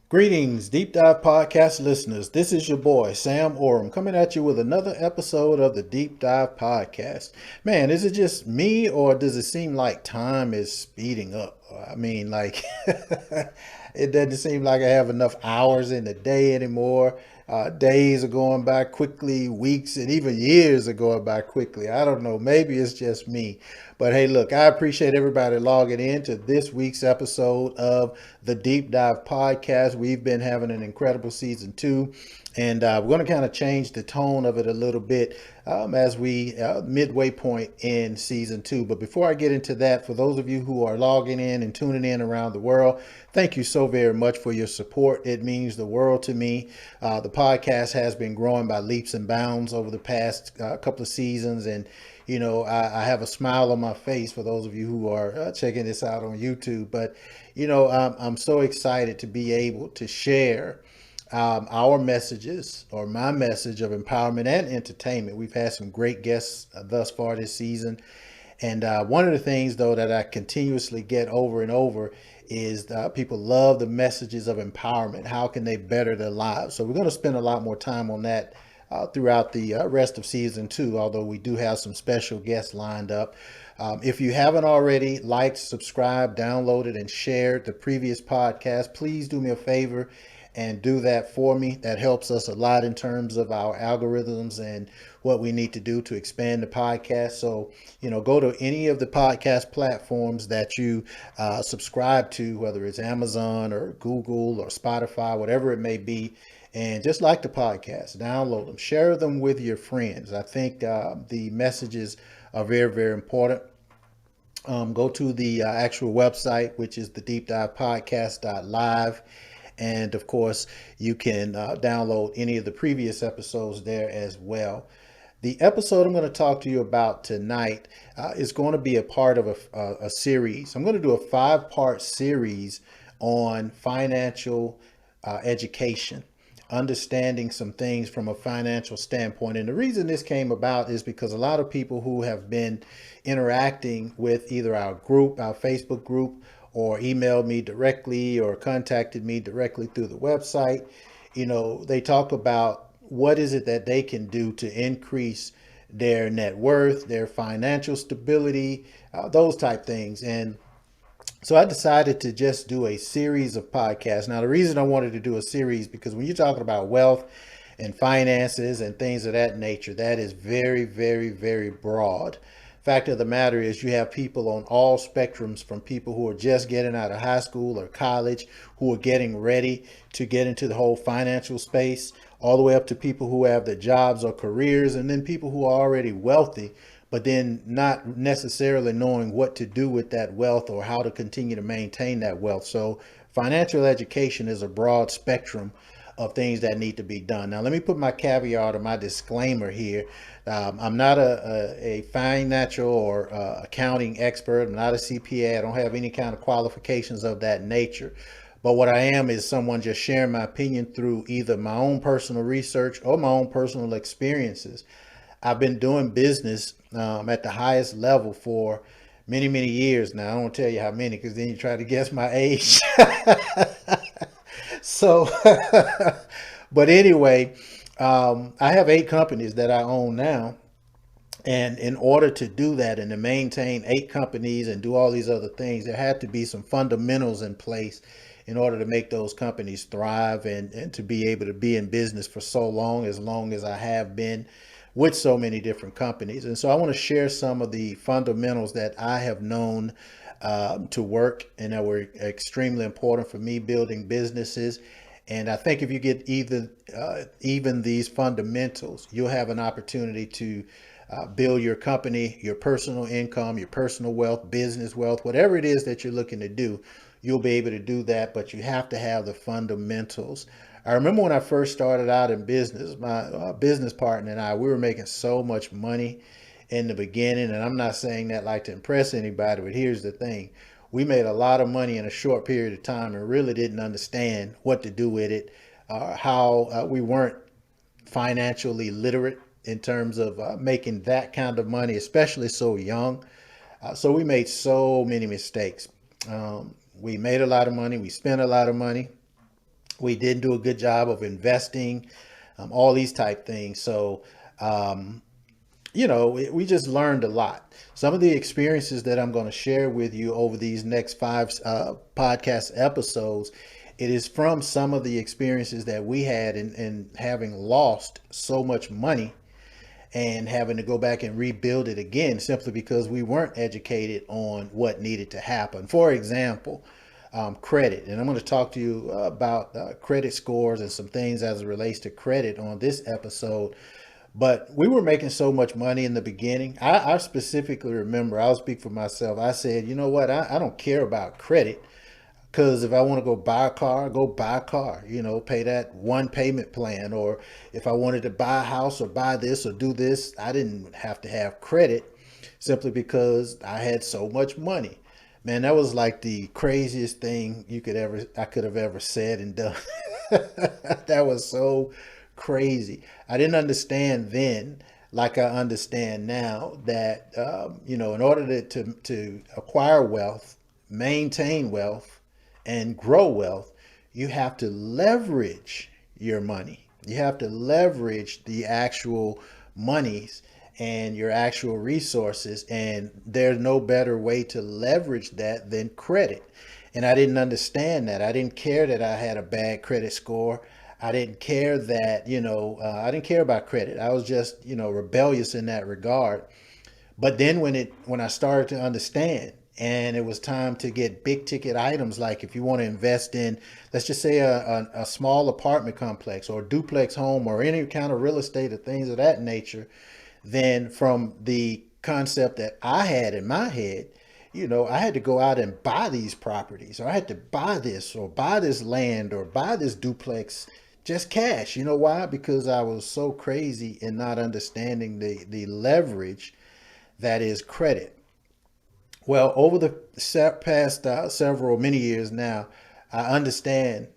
Greetings, Deep Dive Podcast listeners. This is your boy, Sam Oram, coming at you with another episode of the Deep Dive Podcast. Man, is it just me or does it seem like time is speeding up? I mean, like, it doesn't seem like I have enough hours in the day anymore. Days are going by quickly, weeks and even years are going by quickly. I don't know. Maybe it's just me. But hey, look, I appreciate everybody logging in to this week's episode of the Deep Dive Podcast. We've been having an incredible season 2, and we're going to kind of change the tone of it a little bit as we midway point in season 2. But before I get into that, for those of you who are logging in and tuning in around the world, thank you so very much for your support. It means the world to me. The podcast has been growing by leaps and bounds over the past couple of seasons, and I have a smile on my face for those of you who are checking this out on YouTube. But, I'm so excited to be able to share our messages, or my message of empowerment and entertainment. We've had some great guests thus far this season. And one of the things, though, that I continuously get over and over is people love the messages of empowerment. How can they better their lives? So we're going to spend a lot more time on that throughout the rest of season 2, although we do have some special guests lined up. If you haven't already liked, subscribed, downloaded, and shared the previous podcast, please do me a favor and do that for me. That helps us a lot in terms of our algorithms and what we need to do to expand the podcast. So, go to any of the podcast platforms that you subscribe to, whether it's Amazon or Google or Spotify, whatever it may be, and just like the podcast, download them, share them with your friends. I think the messages are very, very important. Go to the actual website, which is the deepdivepodcast.live. And of course, you can download any of the previous episodes there as well. The episode I'm going to talk to you about tonight is going to be a part of a series. I'm going to do a 5-part series on financial education, understanding some things from a financial standpoint. And the reason this came about is because a lot of people who have been interacting with either our group, our Facebook group, or emailed me directly or contacted me directly through the website, they talk about what is it that they can do to increase their net worth, their financial stability, those type things. And so I decided to just do a series of podcasts. Now, the reason I wanted to do a series, because when you're talking about wealth and finances and things of that nature, that is very, very, very broad. Fact of the matter is, you have people on all spectrums, from people who are just getting out of high school or college, who are getting ready to get into the whole financial space, all the way up to people who have their jobs or careers, and then people who are already wealthy, but then not necessarily knowing what to do with that wealth or how to continue to maintain that wealth. So financial education is a broad spectrum of things that need to be done. Now, let me put my caveat or my disclaimer here. I'm not a financial or accounting expert. I'm not a CPA. I don't have any kind of qualifications of that nature. But what I am is someone just sharing my opinion through either my own personal research or my own personal experiences. I've been doing business at the highest level for many, many years now. I don't tell you how many, because then you try to guess my age. So, but anyway, I have 8 companies that I own now. And in order to do that and to maintain 8 companies and do all these other things, there had to be some fundamentals in place in order to make those companies thrive, and to be able to be in business for so long as I have been with so many different companies. And so I want to share some of the fundamentals that I have known to work and that were extremely important for me building businesses. And I think if you get even these fundamentals, you'll have an opportunity to build your company, your personal income, your personal wealth, business wealth, whatever it is that you're looking to do. You'll be able to do that, but you have to have the fundamentals. I remember when I first started out in business, my business partner and I, we were making so much money in the beginning. And I'm not saying that like to impress anybody, but here's the thing. We made a lot of money in a short period of time and really didn't understand what to do with it, how we weren't financially literate in terms of making that kind of money, especially so young. So we made so many mistakes. We made a lot of money. We spent a lot of money. We didn't do a good job of investing, all these type things. So, um, we just learned a lot. Some of the experiences that I'm going to share with you over these next five podcast episodes, it is from some of the experiences that we had in having lost so much money and having to go back and rebuild it again simply because we weren't educated on what needed to happen. For example, credit. And I'm going to talk to you about credit scores and some things as it relates to credit on this episode. But we were making so much money in the beginning. I specifically remember, I'll speak for myself. I said, you know what? I don't care about credit. Because if I want to go buy a car, go buy a car, pay that one payment plan. Or if I wanted to buy a house or buy this or do this, I didn't have to have credit simply because I had so much money. Man, that was like the craziest thing I could have ever said and done. That was so crazy. I didn't understand then, like I understand now, that in order to acquire wealth, maintain wealth, and grow wealth, you have to leverage your money. You have to leverage the actual monies and your actual resources. And there's no better way to leverage that than credit. And I didn't understand that. I didn't care that I had a bad credit score. I didn't care that, I didn't care about credit. I was just, rebellious in that regard. But then when I started to understand and it was time to get big ticket items, like if you want to invest in, let's just say a small apartment complex or duplex home or any kind of real estate or things of that nature, then from the concept that I had in my head, I had to go out and buy these properties, or I had to buy this or buy this land or buy this duplex just cash. You know why? Because I was so crazy in not understanding the leverage that is credit. Well, over the past many years now, I understand,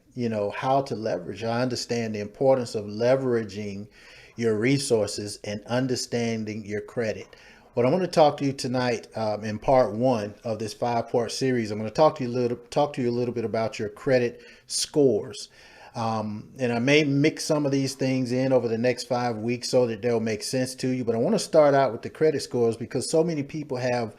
how to leverage. I understand the importance of leveraging your resources and understanding your credit. What I'm going to talk to you tonight, in part one of this 5-part series, I'm going to talk to you a little bit about your credit scores. And I may mix some of these things in over the next 5 weeks so that they'll make sense to you. But I want to start out with the credit scores because so many people have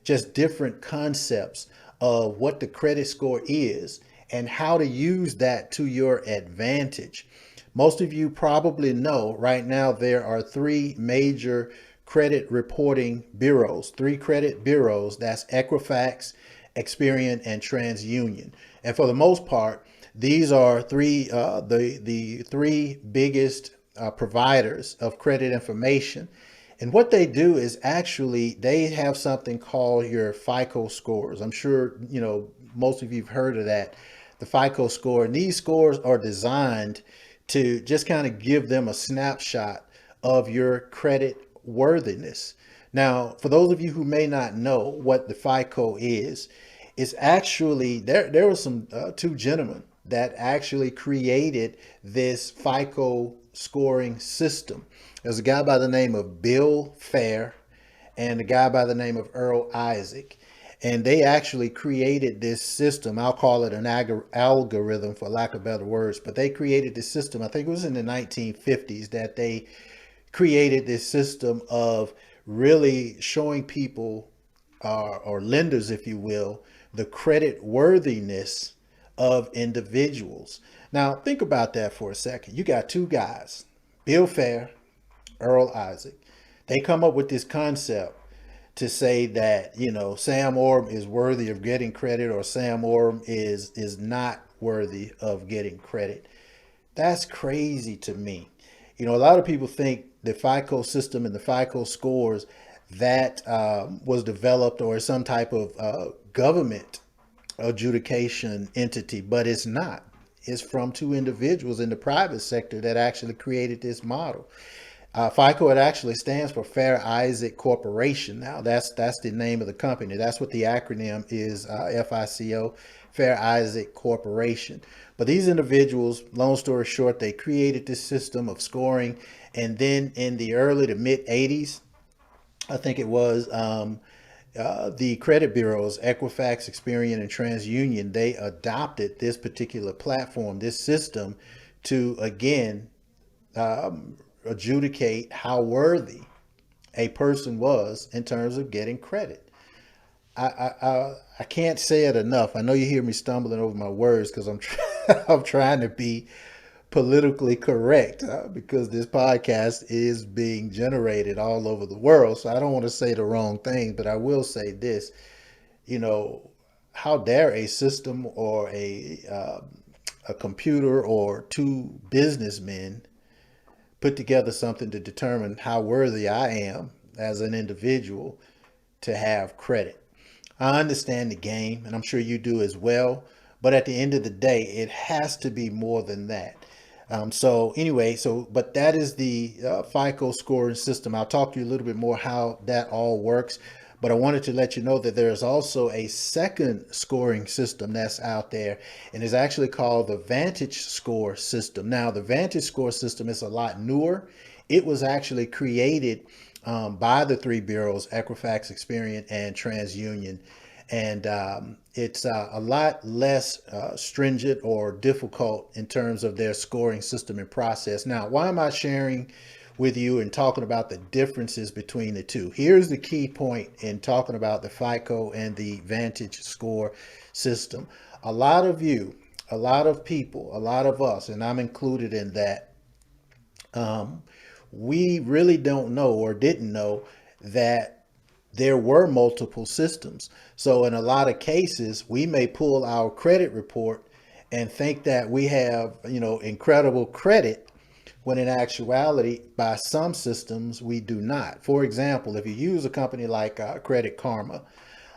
just different concepts of what the credit score is and how to use that to your advantage. Most of you probably know right now there are three major credit reporting bureaus, three credit bureaus. That's Equifax, Experian, and TransUnion. And for the most part, these are the three biggest providers of credit information. And what they do is actually they have something called your FICO scores. I'm sure, most of you have heard of that, the FICO score. And these scores are designed to just kind of give them a snapshot of your credit worthiness. Now, for those of you who may not know what the FICO is, it's actually, there were some two gentlemen that actually created this FICO scoring system. There's a guy by the name of Bill Fair and a guy by the name of Earl Isaac. And they actually created this system. I'll call it an algorithm for lack of better words, but they created this system. I think it was in the 1950s that they created this system of really showing people, or lenders, if you will, the credit worthiness of individuals. Now, think about that for a second. You got two guys, Bill Fair, Earl Isaac. They come up with this concept to say that, Sam Oram is worthy of getting credit or Sam Oram is not worthy of getting credit. That's crazy to me. A lot of people think the FICO system and the FICO scores that was developed or some type of government adjudication entity, but it's not. It's from two individuals in the private sector that actually created this model. FICO, it actually stands for Fair Isaac Corporation. Now, that's the name of the company. That's what the acronym is, FICO, Fair Isaac Corporation. But these individuals, long story short, they created this system of scoring. And then in the early to mid 80s, I think it was, The credit bureaus, Equifax, Experian, and TransUnion, they adopted this particular platform, this system, to again adjudicate how worthy a person was in terms of getting credit. I can't say it enough. I know you hear me stumbling over my words because I'm trying to be politically correct because this podcast is being generated all over the world. So I don't want to say the wrong thing, but I will say this. You know, how dare a system or a computer or two businessmen put together something to determine how worthy I am as an individual to have credit. I understand the game, and I'm sure you do as well. But at the end of the day, it has to be more than that. So anyway, but that is the FICO scoring system. I'll talk to you a little bit more how that all works. But I wanted to let you know that there is also a second scoring system that's out there, and is actually called the Vantage Score system. Now, the Vantage Score system is a lot newer. It was actually created by the three bureaus, Equifax, Experian, and TransUnion. And it's a lot less stringent or difficult in terms of their scoring system and process. Now, why am I sharing with you and talking about the differences between the two? Here's the key point in talking about the FICO and the Vantage Score system. A lot of you, a lot of people, a lot of us, and I'm included in that, we really don't know or didn't know that there were multiple systems. So in a lot of cases, we may pull our credit report and think that we have, incredible credit, when in actuality, by some systems, we do not. For example, if you use a company like Credit Karma,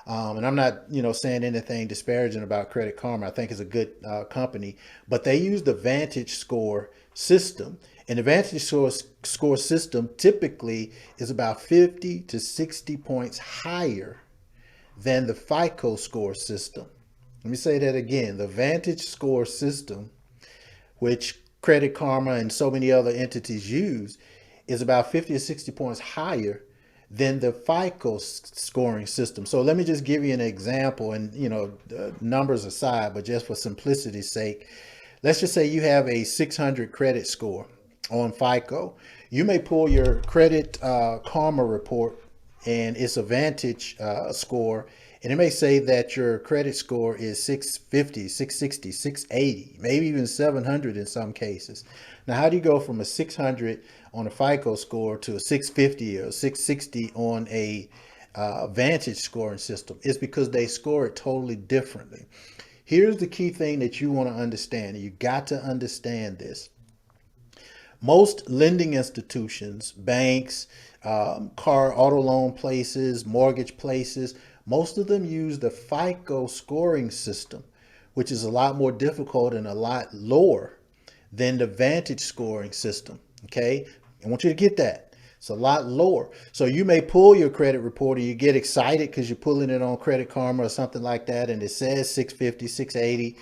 and I'm not, saying anything disparaging about Credit Karma. I think it's a good company, but they use the Vantage Score system. And the Vantage Score system typically is about 50 to 60 points higher than the FICO score system. Let me say that again. The Vantage Score system, which Credit Karma and so many other entities use, is about 50 to 60 points higher than the FICO scoring system. So let me just give you an example, and numbers aside, but just for simplicity's sake, let's just say you have a 600 credit score on FICO. You may pull your Credit Karma report, and it's a Vantage score, and it may say that your credit score is 650, 660, 680, maybe even 700 in some cases. Now, how do you go from a 600 on a FICO score to a 650 or 660 on a Vantage scoring system? It's because they score it totally differently. Here's the key thing that you want to understand. You got to understand this. Most lending institutions, banks, auto loan places, mortgage places, most of them use the FICO scoring system, which is a lot more difficult and a lot lower than the Vantage scoring system. Okay, I want you to get that. It's a lot lower. So you may pull your credit report and you get excited because you're pulling it on Credit Karma or something like that, and it says 650, 680,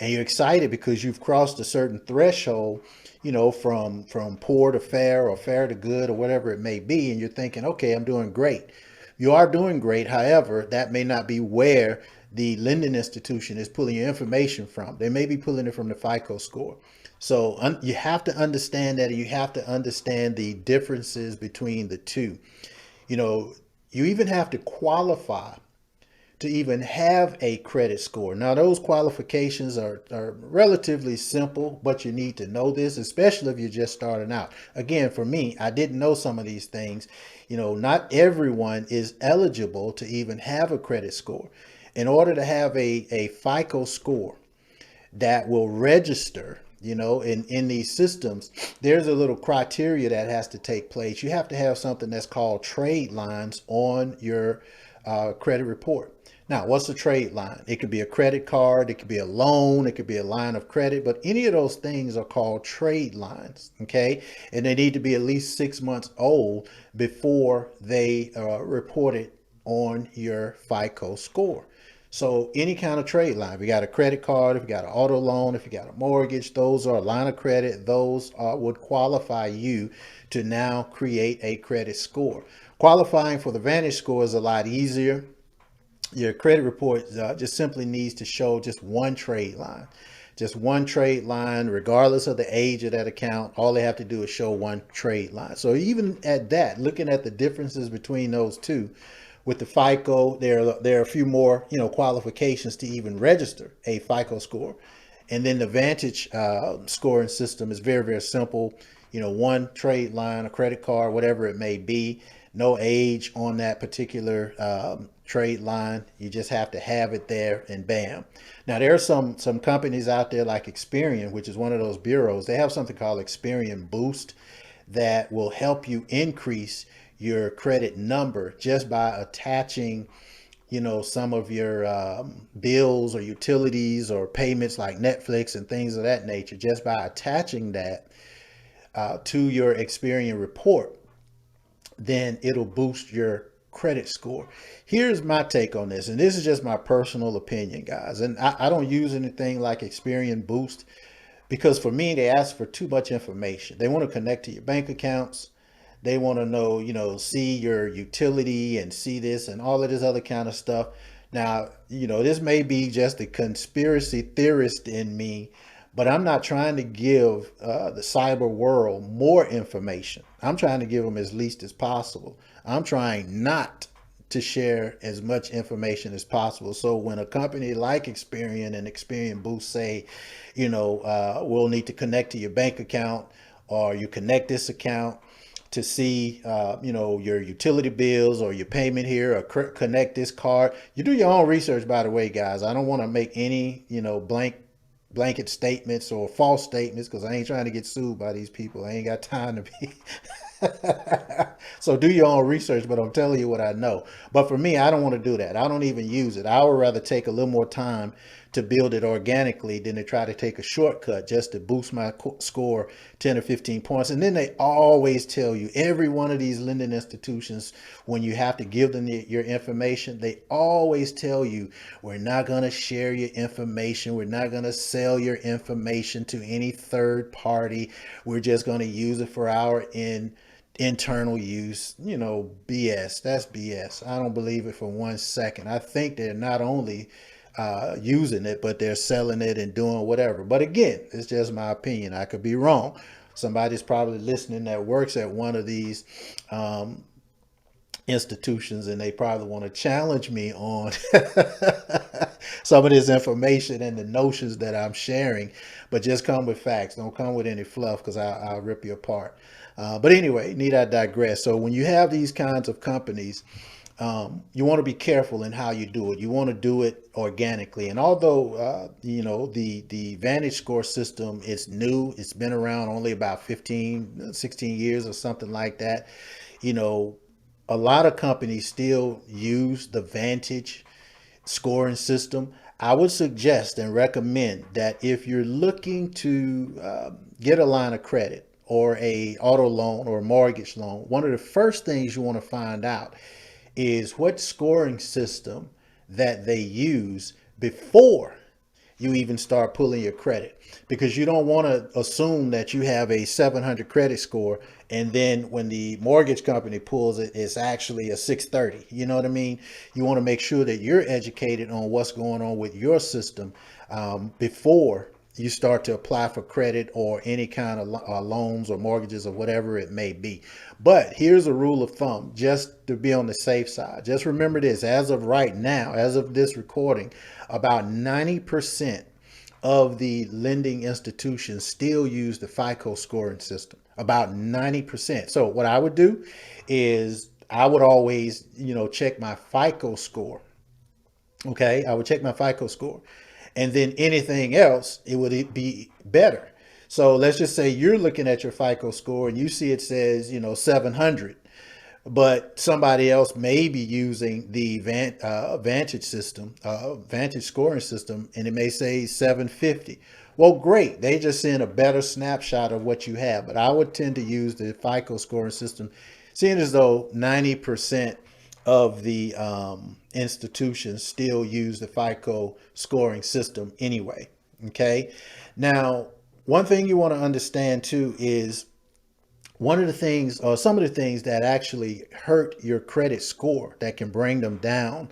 and you're excited because you've crossed a certain threshold, from poor to fair or fair to good or whatever it may be, and you're thinking, okay, I'm doing great. You are doing great. However, that may not be where the lending institution is pulling your information from. They may be pulling it from the FICO score. So you have to understand that, and you have to understand the differences between the two. You even have to qualify to even have a credit score. Now, those qualifications are relatively simple, but you need to know this, especially if you're just starting out. Again, for me, I didn't know some of these things. Not everyone is eligible to even have a credit score. In order to have a FICO score that will register, in these systems, there's a little criteria that has to take place. You have to have something that's called trade lines on your credit report. Now, what's a trade line? It could be a credit card, it could be a loan, it could be a line of credit, but any of those things are called trade lines, okay? And they need to be at least 6 months old before they report it on your FICO score. So any kind of trade line, if you got a credit card, if you got an auto loan, if you got a mortgage, those are a line of credit. Those would qualify you to now create a credit score. Qualifying for the Vantage score is a lot easier. Your credit report just simply needs to show just one trade line, regardless of the age of that account. All they have to do is show one trade line. So even at that, looking at the differences between those two, with the FICO, there are a few more, qualifications to even register a FICO score. And then the Vantage scoring system is very, very simple. One trade line, a credit card, whatever it may be, no age on that particular trade line. You just have to have it there, and bam. Now there are some companies out there like Experian, which is one of those bureaus. They have something called Experian Boost that will help you increase your credit number just by attaching some of your bills or utilities or payments like Netflix and things of that nature. Just by attaching that to your Experian report, then it'll boost your credit score. Here's my take on this, and this is just my personal opinion, guys. And I don't use anything like Experian Boost because for me, they ask for too much information. They want to connect to your bank accounts. They want to know, see your utility and see this and all of this other kind of stuff. Now, this may be just the conspiracy theorist in me, but I'm not trying to give the cyber world more information. I'm trying to give them as least as possible. I'm trying not to share as much information as possible. So when a company like Experian and Experian Boost say, we'll need to connect to your bank account, or you connect this account to see, your utility bills or your payment here, or connect this card. You do your own research, by the way, guys. I don't want to make any, blanket statements or false statements, because I ain't trying to get sued by these people. I ain't got time to be. So do your own research, but I'm telling you what I know. But for me, I don't want to do that. I don't even use it. I would rather take a little more time to build it organically than to try to take a shortcut just to boost my score 10 or 15 points. And then they always tell you, every one of these lending institutions, when you have to give them your information, they always tell you, we're not going to share your information. We're not going to sell your information to any third party. We're just going to use it for our internal use. BS. That's BS. I don't believe it for 1 second. I think they're not only using it, but they're selling it and doing whatever. But again, it's just my opinion. I could be wrong. Somebody's probably listening that works at one of these institutions, and they probably want to challenge me on some of this information and the notions that I'm sharing. But just come with facts. Don't come with any fluff, because I'll rip you apart. But anyway, need I digress. So when you have these kinds of companies, you want to be careful in how you do it. You want to do it organically. And although, the Vantage score system is new, it's been around only about 15, 16 years or something like that. A lot of companies still use the Vantage scoring system. I would suggest and recommend that if you're looking to get a line of credit or a auto loan or a mortgage loan, one of the first things you want to find out is what scoring system that they use before you even start pulling your credit, because you don't want to assume that you have a 700 credit score and then when the mortgage company pulls it, it's actually a 630. You know what I mean? You want to make sure that you're educated on what's going on with your system before you start to apply for credit or any kind of loans or mortgages or whatever it may be. But here's a rule of thumb, just to be on the safe side. Just remember this: as of right now, as of this recording, about 90% of the lending institutions still use the FICO scoring system. About 90%. So what I would do is I would always, check my FICO score. Okay, I would check my FICO score. And then anything else, it would be better. So let's just say you're looking at your FICO score and you see it says, 700, but somebody else may be using the Vantage system, Vantage scoring system, and it may say 750. Well, great. They just send a better snapshot of what you have. But I would tend to use the FICO scoring system, seeing as though 90% of the institutions still use the FICO scoring system anyway. Okay. Now, one thing you want to understand too is one of the things, or some of the things that actually hurt your credit score, that can bring them down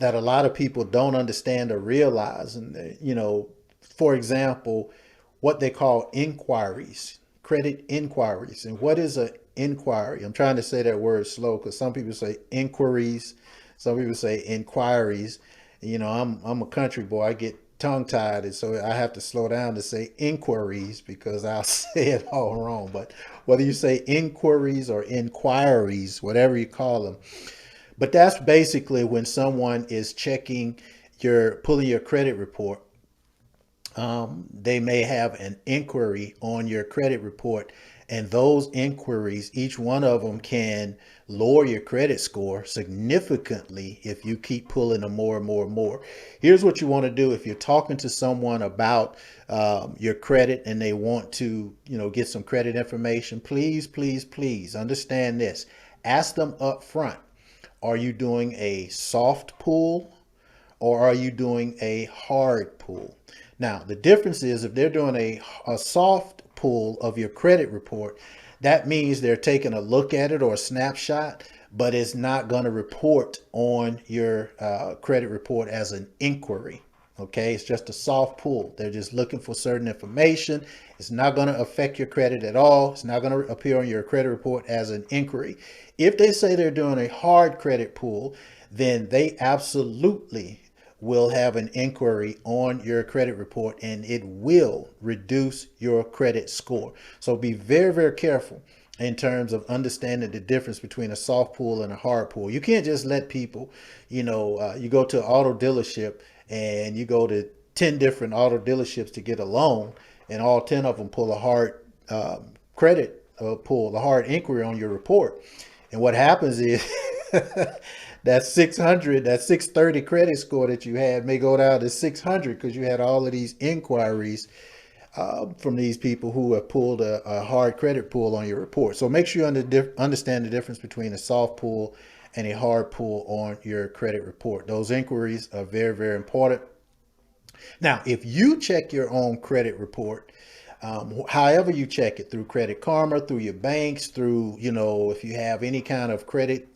that a lot of people don't understand or realize. And, for example, what they call inquiries, credit inquiries. And what is an inquiry? I'm trying to say that word slow because some people say inquiries, some people say inquiries. I'm a country boy. I get tongue tied, and so I have to slow down to say inquiries because I'll say it all wrong. But whether you say inquiries or inquiries, whatever you call them, but that's basically when someone is pulling your credit report. They may have an inquiry on your credit report, and those inquiries, each one of them can lower your credit score significantly if you keep pulling them more and more and more. Here's what you want to do if you're talking to someone about your credit and they want to, get some credit information. Please, please, please understand this. Ask them up front. Are you doing a soft pull or are you doing a hard pull? Now, the difference is if they're doing a soft pull of your credit report, that means they're taking a look at it or a snapshot, but it's not going to report on your credit report as an inquiry. Okay, it's just a soft pull. They're just looking for certain information. It's not going to affect your credit at all. It's not going to appear on your credit report as an inquiry. If they say they're doing a hard credit pull, then they absolutely will have an inquiry on your credit report and it will reduce your credit score. So be very, very careful in terms of understanding the difference between a soft pull and a hard pull. You can't just let people, you go to an auto dealership and you go to 10 different auto dealerships to get a loan and all 10 of them pull a hard credit pull, a hard inquiry on your report. And what happens is that 600, that 630 credit score that you had may go down to 600 because you had all of these inquiries from these people who have pulled a hard credit pull on your report. So make sure you understand the difference between a soft pull and a hard pull on your credit report. Those inquiries are very, very important. Now, if you check your own credit report, however you check it, through Credit Karma, through your banks, through, if you have any kind of credit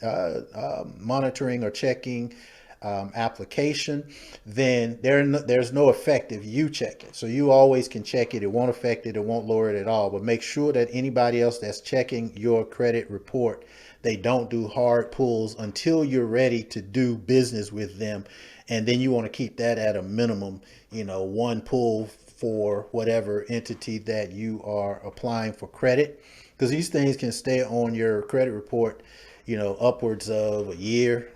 monitoring or checking application, then there's no effect if you check it. So you always can check it. It won't affect it. It won't lower it at all. But make sure that anybody else that's checking your credit report, they don't do hard pulls until you're ready to do business with them. And then you want to keep that at a minimum, one pull for whatever entity that you are applying for credit, because these things can stay on your credit report, upwards of a year,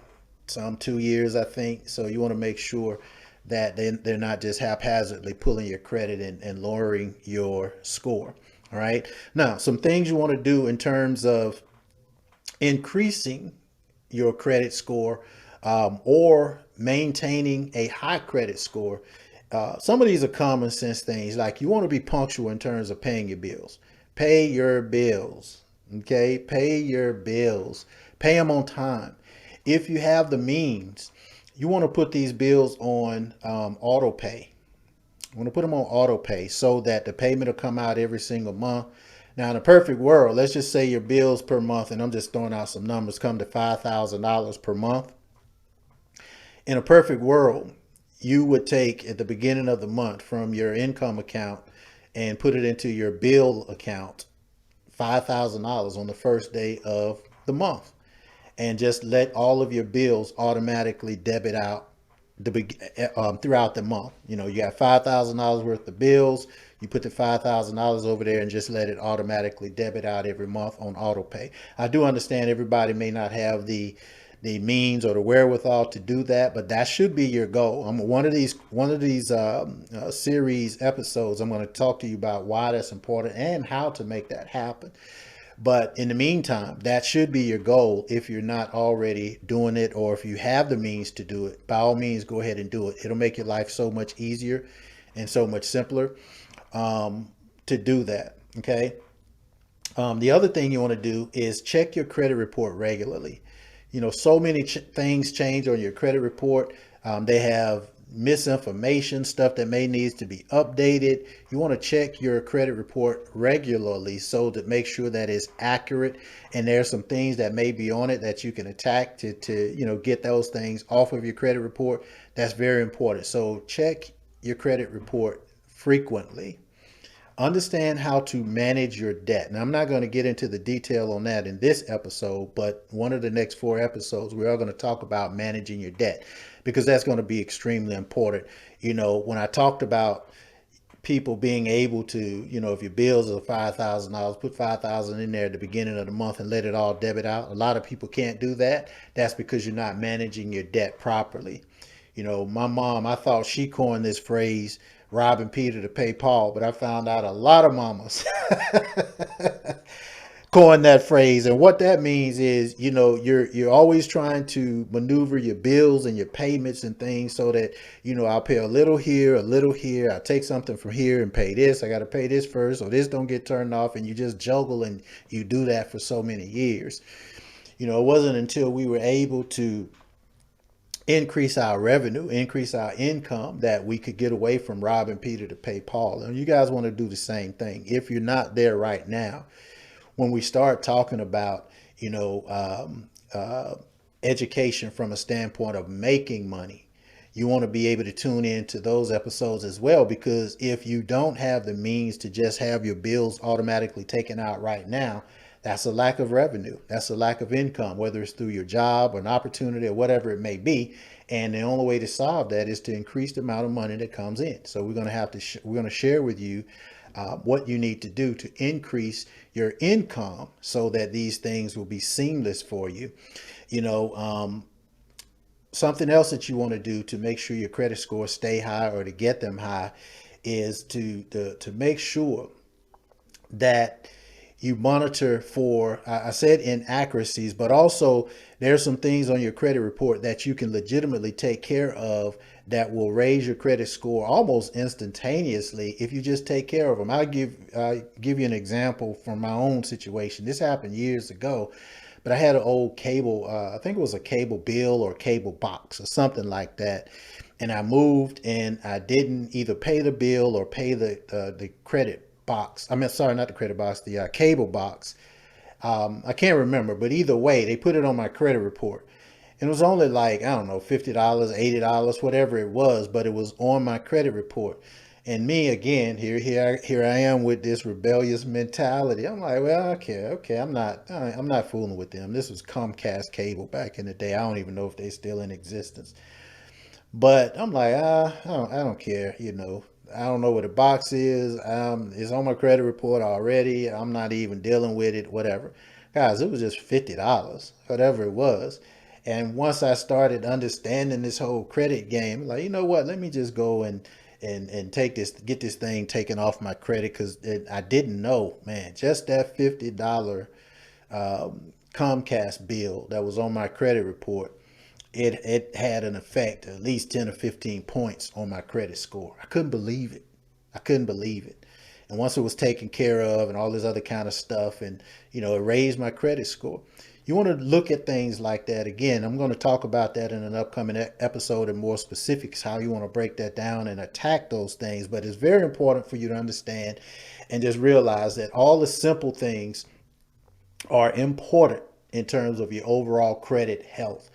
some 2 years, I think. So you want to make sure that they're not just haphazardly pulling your credit and lowering your score. All right. Now, some things you want to do in terms of increasing your credit score or maintaining a high credit score. Some of these are common sense things, like you want to be punctual in terms of paying your bills. Pay your bills. Okay. Pay your bills. Pay them on time. If you have the means, you want to put these bills on auto pay. You want to put them on auto pay so that the payment will come out every single month. Now, in a perfect world, let's just say your bills per month, and I'm just throwing out some numbers, come to $5,000 per month. In a perfect world, you would take at the beginning of the month from your income account and put it into your bill account, $5,000 on the first day of the month, and just let all of your bills automatically debit out throughout the month. You got $5,000 worth of bills. You put the $5,000 over there and just let it automatically debit out every month on auto pay. I do understand everybody may not have the means or the wherewithal to do that, but that should be your goal. One of these series episodes, I'm going to talk to you about why that's important and how to make that happen. But in the meantime, that should be your goal if you're not already doing it, or if you have the means to do it, by all means, go ahead and do it. It'll make your life so much easier and so much simpler to do that. Okay. The other thing you want to do is check your credit report regularly. So many things change on your credit report. They have misinformation, stuff that may needs to be updated. You want to check your credit report regularly so to make sure that it's accurate, and there's some things that may be on it that you can attack to get those things off of your credit report. That's very important. So check your credit report frequently. Understand how to manage your debt. Now, I'm not going to get into the detail on that in this episode, but one of the next 4 episodes, we are going to talk about managing your debt, because that's going to be extremely important. When I talked about people being able to, if your bills are $5,000, put $5,000 in there at the beginning of the month and let it all debit out. A lot of people can't do that. That's because you're not managing your debt properly. My mom, I thought she coined this phrase, robbing Peter to pay Paul, but I found out a lot of mamas coin that phrase. And what that means is, you're always trying to maneuver your bills and your payments and things so that, I'll pay a little here, a little here. I take something from here and pay this. I got to pay this first, or this don't get turned off. And you just juggle, and you do that for so many years. It wasn't until we were able to increase our revenue, increase our income, that we could get away from robbing Peter to pay Paul. And you guys want to do the same thing. If you're not there right now, when we start talking about, education from a standpoint of making money, you want to be able to tune into those episodes as well, because if you don't have the means to just have your bills automatically taken out right now, that's a lack of revenue. That's a lack of income, whether it's through your job or an opportunity or whatever it may be. And the only way to solve that is to increase the amount of money that comes in. So we're going to share with you what you need to do to increase your income so that these things will be seamless for you. Something else that you want to do to make sure your credit scores stay high, or to get them high, is to make sure that you monitor for, I said, inaccuracies, but also there's some things on your credit report that you can legitimately take care of that will raise your credit score almost instantaneously if you just take care of them. I'll give you an example from my own situation. This happened years ago, but I had an old cable, I think it was a cable bill or cable box or something like that. And I moved, and I didn't either pay the bill or pay the credit box. Sorry, not the credit box, the cable box. I can't remember, but either way, they put it on my credit report. And it was only like, I don't know, $50, $80, whatever it was, but it was on my credit report. And me, again, here I am with this rebellious mentality. I'm like, well, okay, I'm not fooling with them. This was Comcast cable back in the day. I don't even know if they're still in existence. But I'm like, I don't care, I don't know what a box is. It's on my credit report already. I'm not even dealing with it, whatever. Guys, it was just $50, whatever it was. And once I started understanding this whole credit game, like, you know what, let me just go and get this thing taken off my credit, because I didn't know, man, just that $50 Comcast bill that was on my credit report, it had an effect, at least 10 or 15 points on my credit score. I couldn't believe it. And once it was taken care of and all this other kind of stuff, and, it raised my credit score. You want to look at things like that. Again, I'm going to talk about that in an upcoming episode in more specifics, how you want to break that down and attack those things. But it's very important for you to understand and just realize that all the simple things are important in terms of your overall credit health.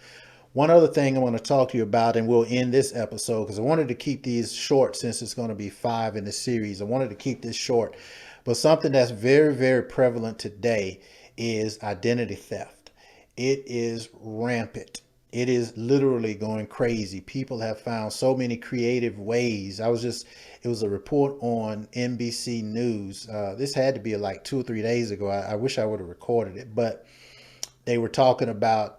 One other thing I want to talk to you about, and we'll end this episode because I wanted to keep these short since it's going to be 5 in the series. I wanted to keep this short, but something that's very, very prevalent today is identity theft. It is rampant. It is literally going crazy. People have found so many creative ways. It was a report on NBC News. This had to be like 2 or 3 days ago. I wish I would have recorded it, but they were talking about,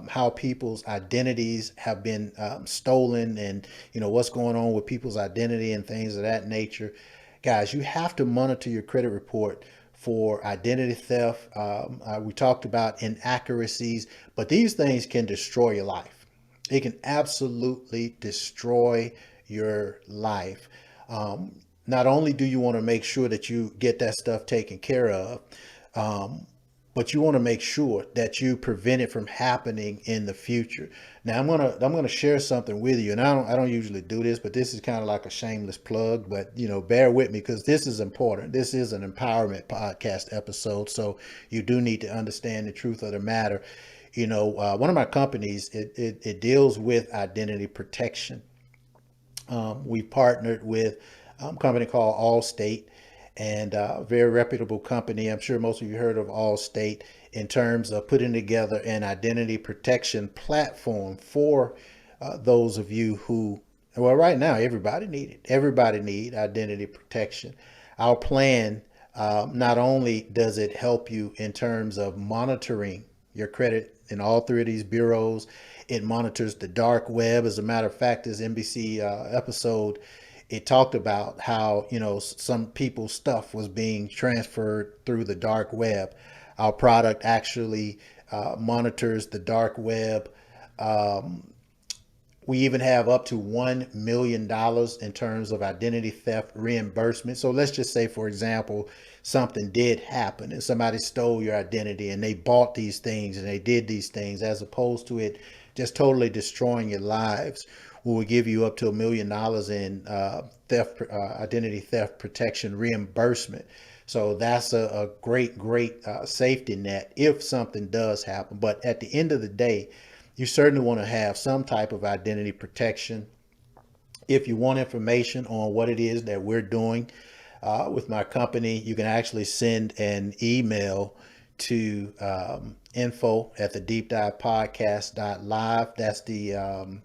how people's identities have been stolen, and, what's going on with people's identity and things of that nature. Guys, you have to monitor your credit report for identity theft. We talked about inaccuracies, but these things can destroy your life. It can absolutely destroy your life. Not only do you want to make sure that you get that stuff taken care of, but you want to make sure that you prevent it from happening in the future. Now I'm gonna share something with you, and I don't usually do this, but this is kind of like a shameless plug. But bear with me because this is important. This is an empowerment podcast episode, so you do need to understand the truth of the matter. One of my companies, it deals with identity protection. We partnered with a company called Allstate, and a very reputable company. I'm sure most of you heard of Allstate in terms of putting together an identity protection platform for those of you who, well, right now everybody need it. Everybody need identity protection. Our plan, not only does it help you in terms of monitoring your credit in all three of these bureaus, it monitors the dark web. As a matter of fact, this NBC episode, it talked about how some people's stuff was being transferred through the dark web. Our product actually monitors the dark web. We even have up to $1 million in terms of identity theft reimbursement. So let's just say, for example, something did happen and somebody stole your identity and they bought these things and they did these things, as opposed to it just totally destroying your lives. We will give you up to $1 million in identity theft protection reimbursement. So that's a great safety net if something does happen. But at the end of the day, you certainly want to have some type of identity protection. If you want information on what it is that we're doing with my company, you can actually send an email to info@thedeepdivepodcast.live. That's the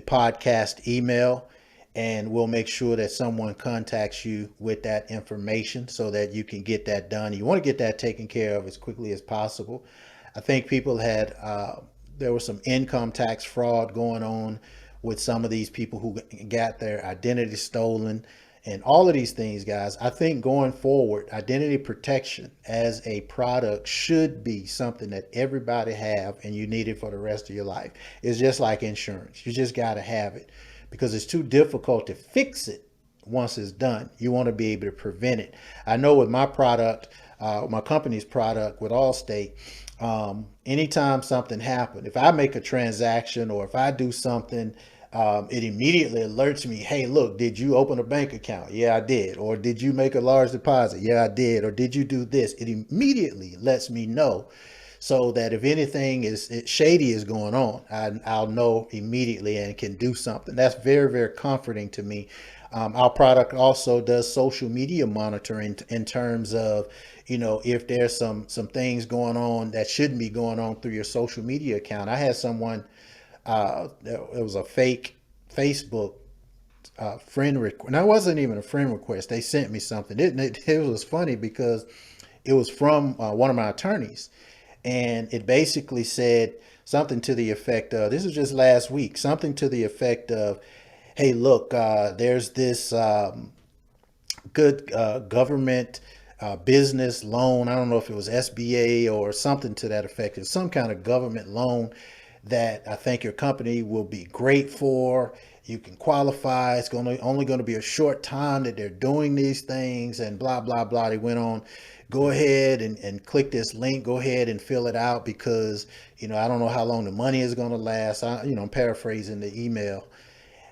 podcast email, and we'll make sure that someone contacts you with that information so that you can get that done. You want to get that taken care of as quickly as possible. I think people had there was some income tax fraud going on with some of these people who got their identity stolen and all of these things, guys. I think going forward, identity protection as a product should be something that everybody have, and you need it for the rest of your life. It's just like insurance. You just got to have it because it's too difficult to fix it once it's done. You want to be able to prevent it. I know with my product, my company's product with Allstate, anytime something happened, if I make a transaction or if I do something, it immediately alerts me, hey, look, did you open a bank account? Yeah, I did. Or did you make a large deposit? Yeah, I did. Or did you do this? It immediately lets me know, so that if anything shady is going on, I'll know immediately and can do something. That's very, very comforting to me. Our product also does social media monitoring in terms of, if there's some things going on that shouldn't be going on through your social media account. I had someone, it was a fake Facebook friend request. Now, it wasn't even a friend request. They sent me something. It was funny because it was from one of my attorneys. And it basically said something to the effect of, this was just last week, something to the effect of, hey, look, there's this good government business loan. I don't know if it was SBA or something to that effect. It's some kind of government loan that I think your company will be great for. You can qualify. It's only going to be a short time that they're doing these things, and blah, blah, blah. They went on, go ahead and click this link. Go ahead and fill it out because, I don't know how long the money is going to last. I'm paraphrasing the email.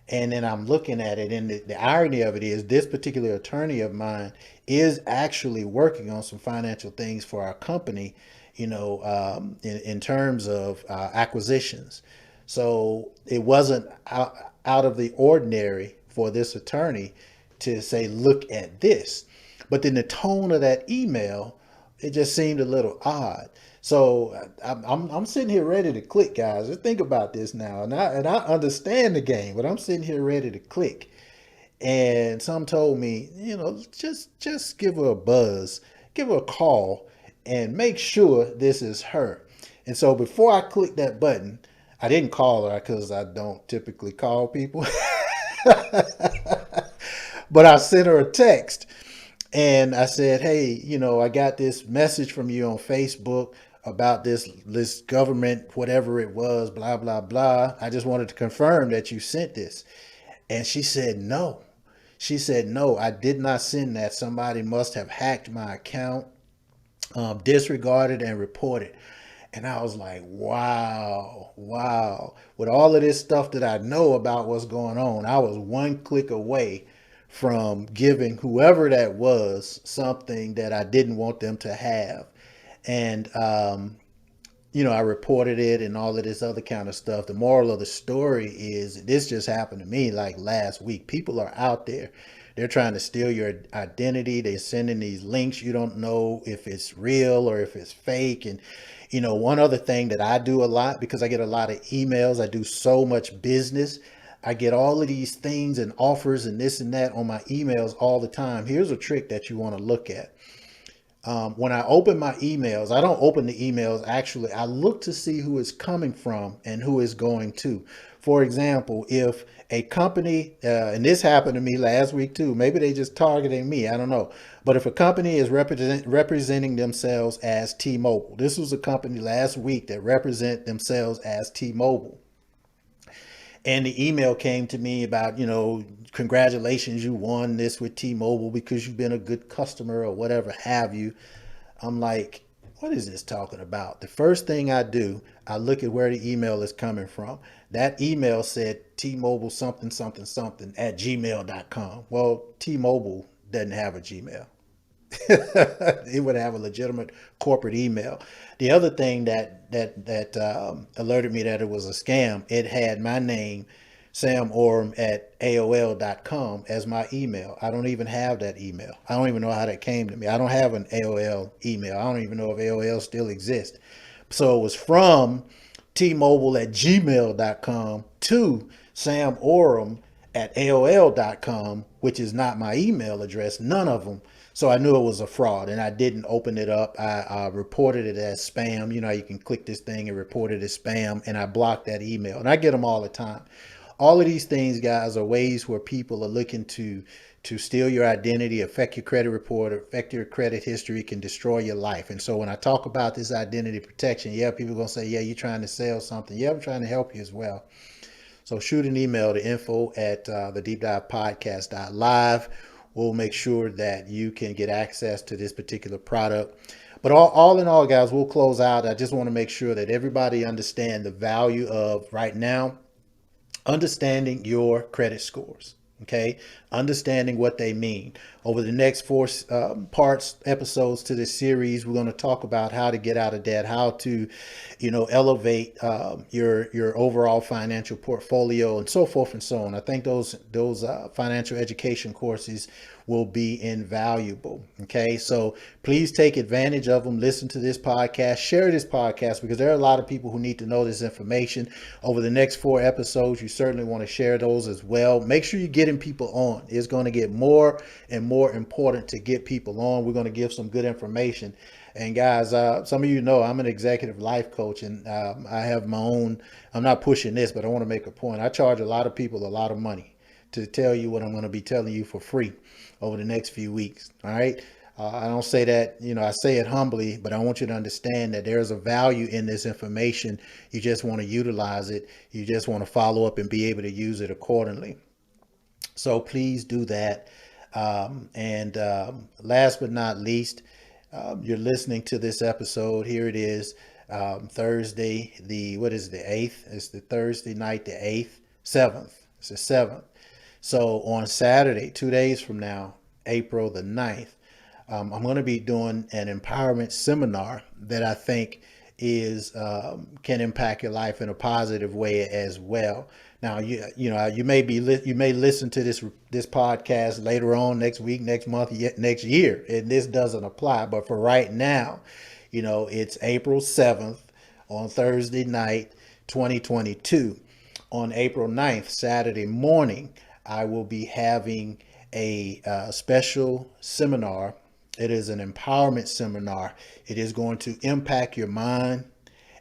And then I'm looking at it, and the irony of it is this particular attorney of mine is actually working on some financial things for our company, in terms of acquisitions. So it wasn't out of the ordinary for this attorney to say, look at this. But then the tone of that email, it just seemed a little odd. So I'm sitting here ready to click, guys. Just think about this now. And I understand the game, but I'm sitting here ready to click. And some told me, just give her a buzz, give her a call, and make sure this is her. And so before I clicked that button, I didn't call her because I don't typically call people. But I sent her a text and I said, hey, I got this message from you on Facebook about this government, whatever it was, blah, blah, blah. I just wanted to confirm that you sent this. And she said, no. She said, no, I did not send that. Somebody must have hacked my account. disregarded and reported. And I was like, wow, wow. With all of this stuff that I know about what's going on, I was one click away from giving whoever that was something that I didn't want them to have. And, I reported it and all of this other kind of stuff. The moral of the story is this just happened to me like last week. People are out there. They're trying to steal your identity. They're sending these links. You don't know if it's real or if it's fake. And, one other thing that I do a lot, because I get a lot of emails, I do so much business. I get all of these things and offers and this and that on my emails all the time. Here's a trick that you want to look at. When I open my emails, I don't open the emails. Actually, I look to see who it's coming from and who it's going to. For example, if a company, and this happened to me last week too, maybe they just targeting me, I don't know. But if a company is representing themselves as T-Mobile, this was a company last week that represent themselves as T-Mobile. And the email came to me about, congratulations, you won this with T-Mobile because you've been a good customer or whatever have you. I'm like, what is this talking about? The first thing I do, I look at where the email is coming from. That email said T-Mobile something, something, something at gmail.com. Well, T-Mobile doesn't have a Gmail. It would have a legitimate corporate email. The other thing that alerted me that it was a scam, it had my name, Sam Oram at AOL.com as my email. I don't even have that email. I don't even know how that came to me. I don't have an AOL email. I don't even know if AOL still exists. So it was from T-Mobile at gmail.com to Sam Oram at AOL.com, which is not my email address, none of them. So I knew it was a fraud and I didn't open it up. I reported it as spam. You can click this thing and report it as spam, and I blocked that email. And I get them all the time. All of these things, guys, are ways where people are looking to steal your identity, affect your credit report, affect your credit history, can destroy your life. And so when I talk about this identity protection, people are going to say, yeah, you're trying to sell something. Yeah, I'm trying to help you as well. So shoot an email to info@thedeepdivepodcast.live. We'll make sure that you can get access to this particular product. But all in all, guys, we'll close out. I just want to make sure that everybody understand the value of right now, understanding your credit scores. Okay, understanding what they mean. Over the next four episodes to this series, we're going to talk about how to get out of debt, how to, elevate your overall financial portfolio, and so forth and so on. I think those financial education courses will be invaluable. Okay, so please take advantage of them. Listen to this podcast, share this podcast, because there are a lot of people who need to know this information. Over the next 4 episodes, you certainly want to share those as well. Make sure you're getting people on. It's going to get more and more important to get people on. We're going to give some good information. And guys, some of you know I'm an executive life coach, and I have my own. I'm not pushing this, but I want to make a point. I charge a lot of people a lot of money to tell you what I'm going to be telling you for free over the next few weeks. All right. I don't say that, I say it humbly, but I want you to understand that there's a value in this information. You just want to utilize it. You just want to follow up and be able to use it accordingly. So please do that. And last but not least, you're listening to this episode. Here it is, Thursday, the 8th? It's the Thursday night, the 8th, 7th. It's the 7th. So on Saturday, 2 days from now, April the 9th, I'm going to be doing an empowerment seminar that I think can impact your life in a positive way as well. Now, you may listen to this podcast later on, next week, next month, next year, and this doesn't apply. But for right now, it's April 7th on Thursday night, 2022. On April 9th, Saturday morning, I will be having a special seminar. It is an empowerment seminar. It is going to impact your mind,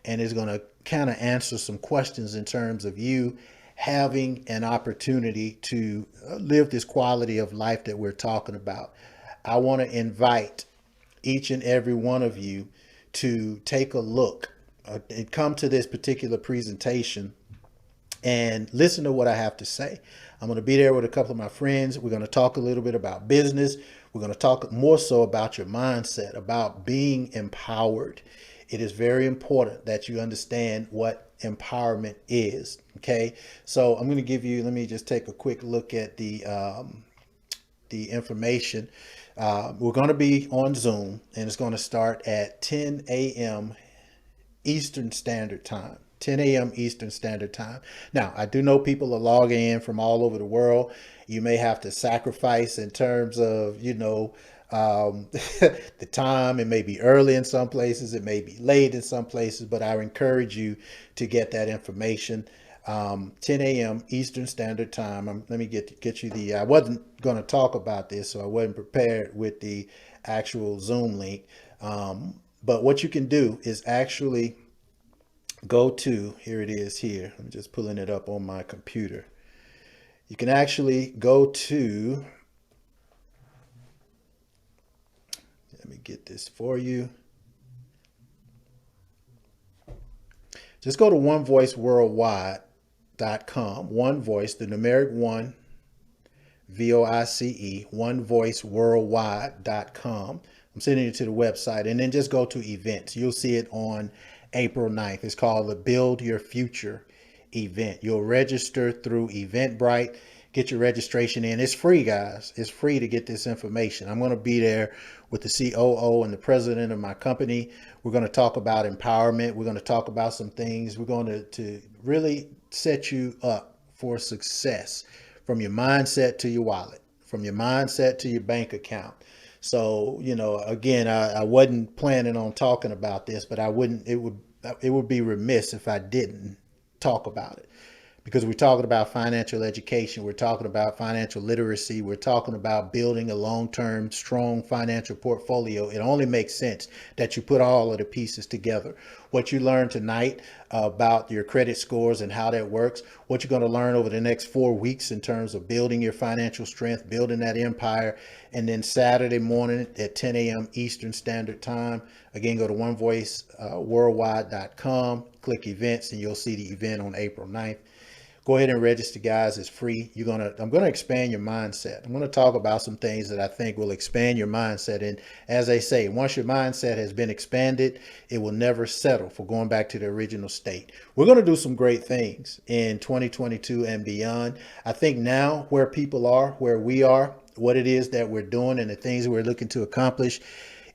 and it's going to kind of answer some questions in terms of you having an opportunity to live this quality of life that we're talking about. I want to invite each and every one of you to take a look and come to this particular presentation and listen to what I have to say. I'm going to be there with a couple of my friends. We're going to talk a little bit about business. We're going to talk more so about your mindset, about being empowered. It is very important that you understand what empowerment is. Okay, so I'm going to give you, let me just take a quick look at the information. We're going to be on Zoom, and it's going to start at 10 a.m. Eastern Standard Time. 10 a.m. Eastern Standard Time. Now, I do know people are logging in from all over the world. You may have to sacrifice in terms of, the time. It may be early in some places, it may be late in some places, but I encourage you to get that information. 10 a.m. Eastern Standard Time. Let me get you the, I wasn't going to talk about this, so I wasn't prepared with the actual Zoom link. But what you can do is actually go to, here it is here. I'm just pulling it up on my computer. You can actually go to, let me get this for you. Just go to onevoiceworldwide.com. One Voice, the numeric one, VOICE, onevoiceworldwide.com. I'm sending you to the website, and then just go to events. You'll see it on April 9th. It's called the Build Your Future event. You'll register through Eventbrite. Get your registration in. It's free, guys. It's free to get this information. I'm going to be there with the COO and the president of my company. We're going to talk about empowerment. We're going to talk about some things. We're going to really set you up for success, from your mindset to your wallet, from your mindset to your bank account. So, again, I wasn't planning on talking about this, but it would be remiss if I didn't talk about it, because we're talking about financial education. We're talking about financial literacy. We're talking about building a long-term, strong financial portfolio. It only makes sense that you put all of the pieces together. What you learned tonight about your credit scores and how that works, what you're going to learn over the next 4 weeks in terms of building your financial strength, building that empire, and then Saturday morning at 10 a.m. Eastern Standard Time. Again, go to onevoiceworldwide.com, click events, and you'll see the event on April 9th. Go ahead and register, guys. It's free. I'm going to expand your mindset. I'm going to talk about some things that I think will expand your mindset. And as they say, once your mindset has been expanded, it will never settle for going back to the original state. We're going to do some great things in 2022 and beyond. I think now where people are, where we are, what it is that we're doing, and the things we're looking to accomplish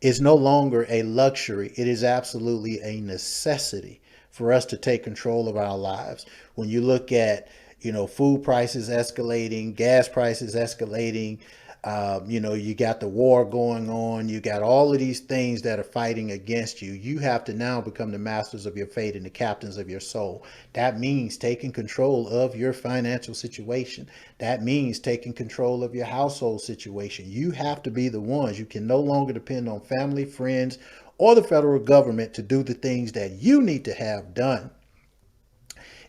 is no longer a luxury. It is absolutely a necessity for us to take control of our lives. When you look at, food prices escalating, gas prices escalating, you got the war going on, you got all of these things that are fighting against you. You have to now become the masters of your fate and the captains of your soul. That means taking control of your financial situation. That means taking control of your household situation. You have to be the ones. You can no longer depend on family, friends, or the federal government to do the things that you need to have done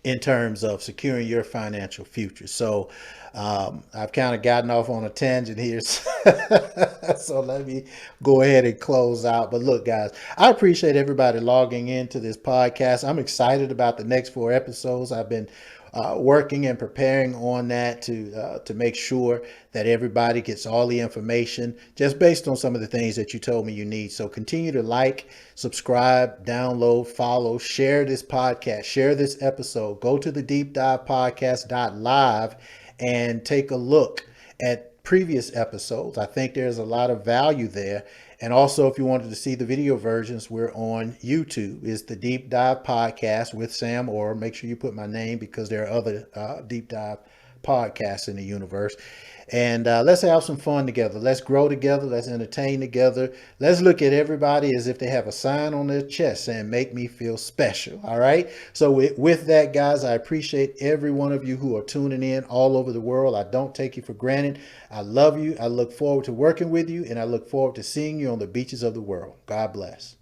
in terms of securing your financial future. So I've kind of gotten off on a tangent here. So let me go ahead and close out. But look, guys, I appreciate everybody logging into this podcast. I'm excited about the next 4 episodes. I've been working and preparing on that to make sure that everybody gets all the information just based on some of the things that you told me you need. So continue to like, subscribe, download, follow, share this podcast, share this episode. Go to the deepdivepodcast.live and take a look at previous episodes. I think there's a lot of value there. And also, if you wanted to see the video versions, we're on YouTube. It's the Deep Dive Podcast with Sam Orr. Make sure you put my name, because there are other Deep Dive podcasts in the universe. And let's have some fun together. Let's grow together. Let's entertain together. Let's look at everybody as if they have a sign on their chest saying, "Make me feel special." All right. So with that, guys, I appreciate every one of you who are tuning in all over the world. I don't take you for granted. I love you. I look forward to working with you, and I look forward to seeing you on the beaches of the world. God bless.